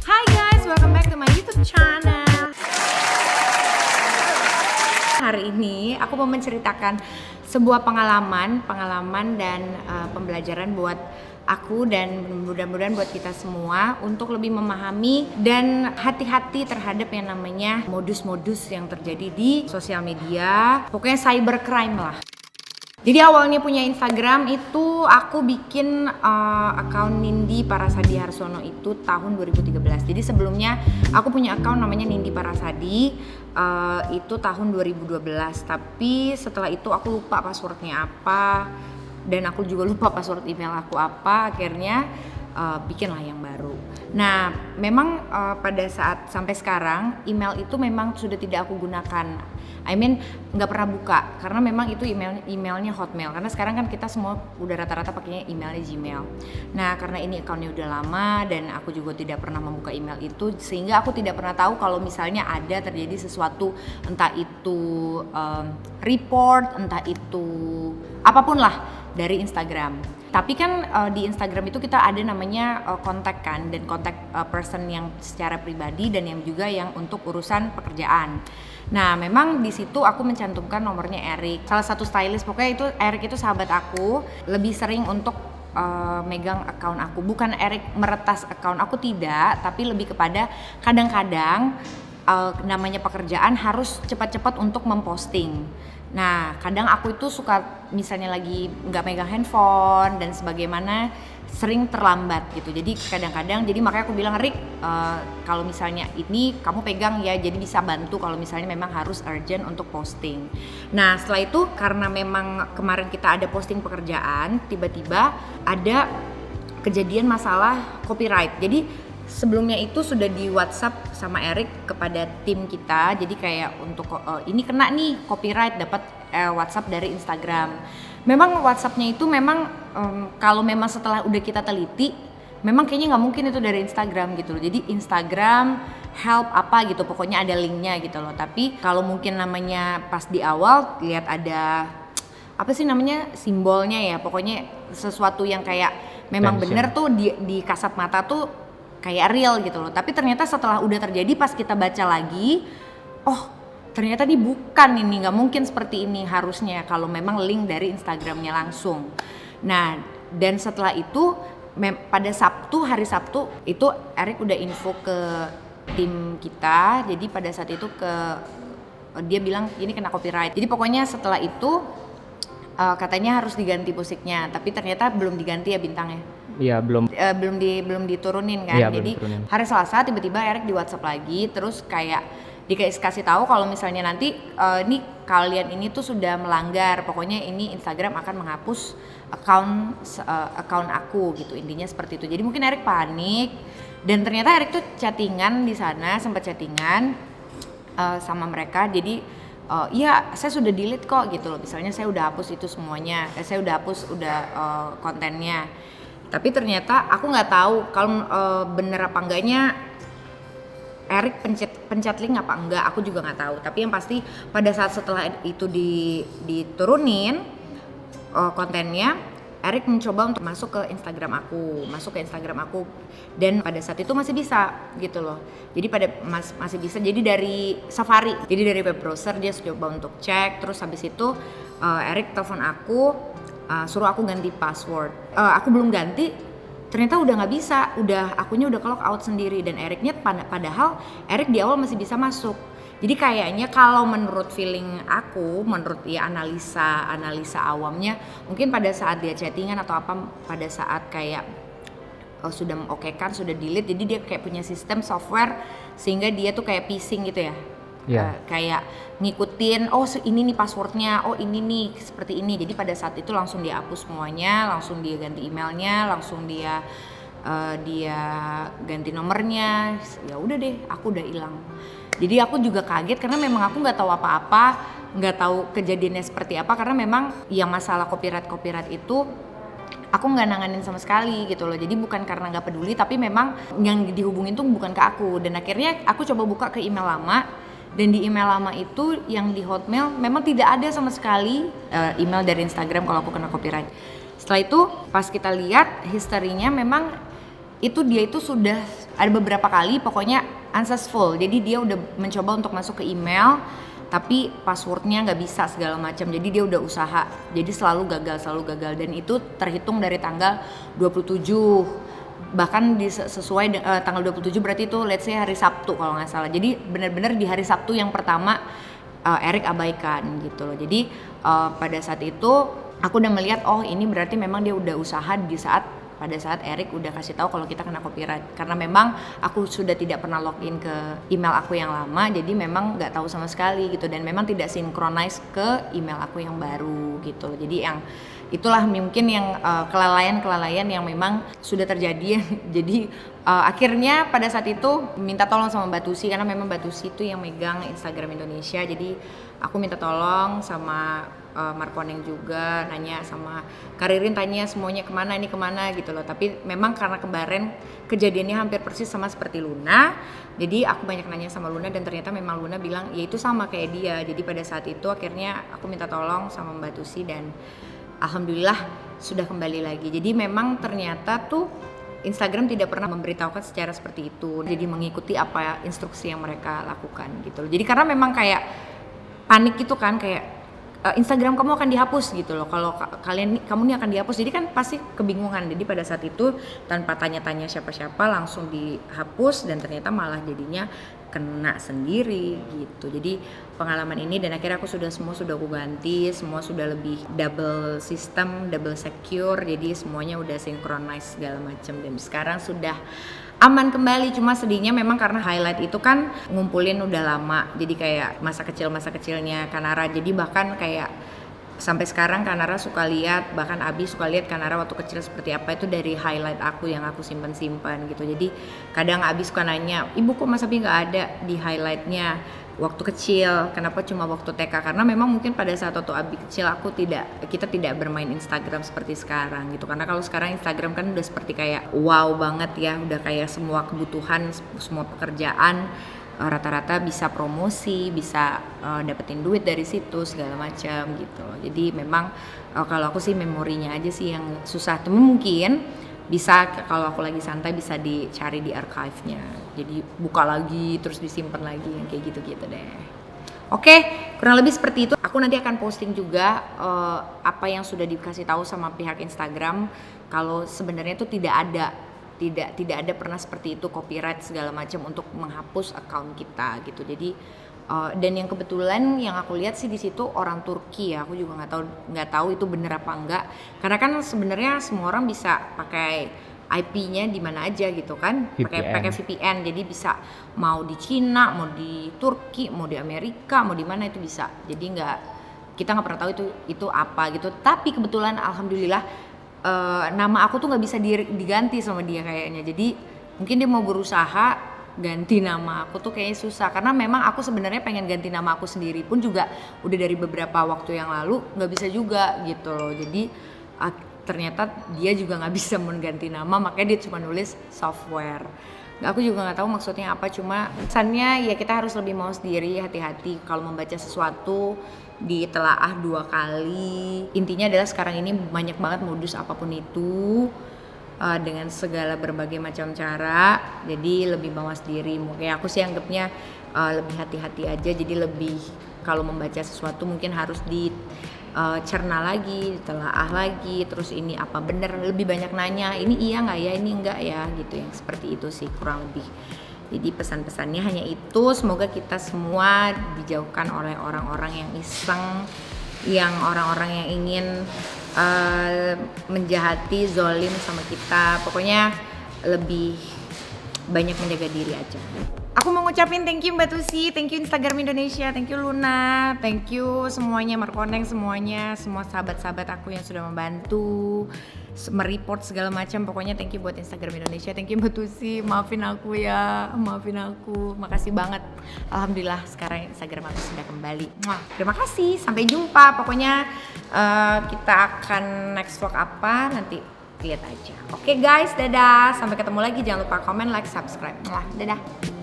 Hi guys, welcome back to my YouTube channel. Hari ini aku mau menceritakan sebuah pengalaman dan pembelajaran buat aku dan mudah-mudahan buat kita semua untuk lebih memahami dan hati-hati terhadap yang namanya modus-modus yang terjadi di sosial media. Pokoknya cybercrime lah. Jadi awalnya punya Instagram itu aku bikin akun Nindi Parasadi Harsono itu tahun 2013. Jadi sebelumnya aku punya akun namanya Nindi Parasadi itu tahun 2012. Tapi setelah itu aku lupa passwordnya apa dan aku juga lupa password email aku apa. Akhirnya bikinlah yang baru. Nah, memang pada saat sampai sekarang email itu memang sudah tidak aku gunakan. Nggak pernah buka karena memang itu emailnya Hotmail, karena sekarang kan kita semua udah rata-rata pakainya emailnya Gmail. Nah, karena ini akunnya udah lama dan aku juga tidak pernah membuka email itu, sehingga aku tidak pernah tahu kalau misalnya ada terjadi sesuatu, entah itu report, entah itu apapun lah dari Instagram. Tapi kan di Instagram itu kita ada namanya kontak kan, dan kontak person yang secara pribadi dan yang juga yang untuk urusan pekerjaan. Nah, memang di situ aku mencantumkan nomornya Erik, salah satu stylist. Pokoknya itu Erik itu sahabat aku, lebih sering untuk megang account aku. Bukan Erik meretas account aku, tidak, tapi lebih kepada kadang-kadang namanya pekerjaan harus cepat-cepat untuk memposting. Nah, kadang aku itu suka misalnya lagi nggak megang handphone dan sebagaimana, sering terlambat gitu. Jadi kadang-kadang, jadi makanya aku bilang, Rik, kalau misalnya ini kamu pegang ya, jadi bisa bantu kalau misalnya memang harus urgent untuk posting. Nah, setelah itu karena memang kemarin kita ada posting pekerjaan, tiba-tiba ada kejadian masalah copyright. Jadi sebelumnya itu sudah di WhatsApp sama Erik kepada tim kita, jadi kayak untuk ini kena nih copyright, dapat WhatsApp dari Instagram. Memang WhatsAppnya itu memang kalau memang setelah udah kita teliti, memang kayaknya nggak mungkin itu dari Instagram gitu loh. Jadi Instagram help apa gitu, pokoknya ada linknya gitu loh. Tapi kalau mungkin namanya pas di awal lihat ada apa sih namanya simbolnya ya, pokoknya sesuatu yang kayak memang bener tuh di kasat mata tuh kayak real gitu loh. Tapi ternyata setelah udah terjadi, pas kita baca lagi, oh ternyata ini bukan, ini nggak mungkin seperti ini harusnya kalau memang link dari Instagramnya langsung. Nah, dan setelah itu pada hari Sabtu itu Erik udah info ke tim kita. Jadi pada saat itu dia bilang ini kena copyright. Jadi pokoknya setelah itu katanya harus diganti musiknya, tapi ternyata belum diganti ya bintangnya. Iya, belum diturunin kan. Iya, jadi hari Selasa tiba-tiba Erik di WhatsApp lagi, terus kayak dikasih tahu kalau misalnya nanti ini kalian ini tuh sudah melanggar, pokoknya ini Instagram akan menghapus account aku gitu, intinya seperti itu. Jadi mungkin Erik panik, dan ternyata Erik tuh chattingan di sana, sempat chattingan sama mereka. Jadi iya saya sudah delete kok gitu loh, misalnya saya udah hapus itu semuanya, saya udah hapus kontennya. Tapi ternyata aku nggak tahu kalau bener apa enggaknya Erik pencet link apa enggak, aku juga nggak tahu. Tapi yang pasti pada saat setelah itu diturunin kontennya, Erik mencoba untuk masuk ke Instagram aku, dan pada saat itu masih bisa gitu loh. Jadi masih bisa. Jadi dari Safari, jadi dari web browser dia coba untuk cek. Terus habis itu Erik telepon aku, suruh aku ganti password. Aku belum ganti, ternyata udah nggak bisa, akunnya udah ke-lock out sendiri, dan Eriknya padahal Erik di awal masih bisa masuk. Jadi kayaknya kalau menurut feeling aku, menurut ya analisa awamnya, mungkin pada saat dia chattingan atau apa, pada saat kayak sudah mengokekan, sudah delete, jadi dia kayak punya sistem software sehingga dia tuh kayak phishing gitu ya. Kayak ngikutin, ini nih passwordnya, ini nih seperti ini. Jadi pada saat itu langsung dia hapus semuanya, langsung dia ganti emailnya, langsung dia ganti nomornya. Ya udah deh, aku udah hilang. Jadi aku juga kaget karena memang aku nggak tahu apa-apa, nggak tahu kejadiannya seperti apa, karena memang yang masalah copyright itu aku nggak nanganin sama sekali gitu loh. Jadi bukan karena nggak peduli, tapi memang yang dihubungin tuh bukan ke aku. Dan akhirnya aku coba buka ke email lama, dan di email lama itu yang di Hotmail memang tidak ada sama sekali email dari Instagram kalau aku kena copyright. Setelah itu pas kita lihat historinya, memang dia itu sudah ada beberapa kali pokoknya unsuccessful. Jadi dia udah mencoba untuk masuk ke email, tapi passwordnya nggak bisa segala macam. Jadi dia udah usaha, jadi selalu gagal, dan itu terhitung dari tanggal 27. Bahkan sesuai tanggal 27 berarti itu let's say hari Sabtu kalau nggak salah. Jadi benar-benar di hari Sabtu yang pertama Erik abaikan gitu loh. Jadi pada saat itu aku udah melihat, ini berarti memang dia udah usaha pada saat Erik udah kasih tahu kalau kita kena copyright. Karena memang aku sudah tidak pernah login ke email aku yang lama, jadi memang nggak tahu sama sekali gitu, dan memang tidak synchronize ke email aku yang baru gitu. Jadi itulah mungkin yang kelalaian yang memang sudah terjadi. Jadi akhirnya pada saat itu minta tolong sama Mbak Tusi, karena memang Mbak Tusi itu yang megang Instagram Indonesia. Jadi aku minta tolong sama Markoneng juga, nanya sama Karirin, tanya semuanya kemana gitu loh. Tapi memang karena kemarin kejadiannya hampir persis sama seperti Luna, jadi aku banyak nanya sama Luna, dan ternyata memang Luna bilang ya itu sama kayak dia. Jadi pada saat itu akhirnya aku minta tolong sama Mbak Tusi, dan alhamdulillah sudah kembali lagi. Jadi memang ternyata tuh Instagram tidak pernah memberitahukan secara seperti itu, jadi mengikuti apa instruksi yang mereka lakukan gitu loh. Jadi karena memang kayak panik gitu kan, kayak Instagram kamu akan dihapus gitu loh, kalau kamu nih akan dihapus. Jadi kan pasti kebingungan. Jadi pada saat itu tanpa tanya-tanya siapa-siapa langsung dihapus, dan ternyata malah jadinya kena sendiri gitu. Jadi pengalaman ini, dan akhirnya semua sudah aku ganti, semua sudah lebih double system, double secure, jadi semuanya udah synchronize segala macam, dan sekarang sudah aman kembali. Cuma sedihnya memang karena highlight itu kan ngumpulin udah lama, jadi kayak masa kecilnya Kanara. Jadi bahkan kayak sampai sekarang Kanara suka lihat, bahkan Abi suka lihat Kanara waktu kecil seperti apa, itu dari highlight aku yang aku simpan gitu. Jadi kadang Abi suka nanya, ibu kok Mas Abi nggak ada di highlightnya waktu kecil, kenapa cuma waktu TK? Karena memang mungkin pada saat waktu Abi kecil kita tidak bermain Instagram seperti sekarang gitu. Karena kalau sekarang Instagram kan udah seperti kayak wow banget ya, udah kayak semua kebutuhan, semua pekerjaan rata-rata bisa promosi, bisa dapetin duit dari situ segala macam gitu. Jadi memang kalau aku sih memorinya aja sih yang susah. Tapi mungkin bisa kalau aku lagi santai bisa dicari di archive-nya. Jadi buka lagi terus disimpan lagi, yang kayak gitu-gitu deh. Oke, kurang lebih seperti itu. Aku nanti akan posting juga apa yang sudah dikasih tahu sama pihak Instagram, kalau sebenarnya itu tidak ada pernah seperti itu copyright segala macam untuk menghapus account kita gitu. Jadi dan yang kebetulan yang aku lihat sih di situ orang Turki ya. Aku juga nggak tahu itu bener apa enggak, karena kan sebenarnya semua orang bisa pakai IP-nya di mana aja gitu kan, pakai VPN. Jadi bisa mau di Cina, mau di Turki, mau di Amerika, mau di mana itu bisa. Jadi kita nggak pernah tahu itu apa gitu. Tapi kebetulan alhamdulillah nama aku tuh nggak bisa diganti sama dia kayaknya. Jadi mungkin dia mau berusaha ganti nama aku tuh kayaknya susah, karena memang aku sebenarnya pengen ganti nama aku sendiri pun juga udah dari beberapa waktu yang lalu nggak bisa juga gitu loh. Jadi ternyata dia juga nggak bisa mengganti nama, makanya dia cuma nulis software. Aku juga nggak tahu maksudnya apa, cuma pesannya ya kita harus lebih mau sendiri, hati-hati kalau membaca sesuatu, ditelaah 2 kali. Intinya adalah sekarang ini banyak banget modus apapun itu, dengan segala berbagai macam cara. Jadi lebih mawas diri. Mungkin aku sih anggapnya lebih hati-hati aja. Jadi lebih kalau membaca sesuatu mungkin harus cerna lagi, ditelaah lagi, terus ini apa bener, lebih banyak nanya, ini iya nggak ya, ini enggak ya, gitu, yang seperti itu sih kurang lebih. Jadi pesan-pesannya hanya itu, semoga kita semua dijauhkan oleh orang-orang yang iseng, yang orang-orang yang ingin menjahati, zolim sama kita, pokoknya lebih banyak menjaga diri aja. Aku mau ngucapin thank you Mbak Tusi, thank you Instagram Indonesia, thank you Luna, thank you semuanya Markoneng, semuanya, semua sahabat-sahabat aku yang sudah membantu mereport segala macam. Pokoknya thank you buat Instagram Indonesia, thank you Mbak Tusi, maafin aku ya, maafin aku, makasih banget. Alhamdulillah sekarang Instagram aku sudah kembali. Terima kasih, sampai jumpa. Pokoknya kita akan next vlog apa nanti lihat aja. Oke guys, dadah. Sampai ketemu lagi. Jangan lupa komen, like, subscribe. Dadah.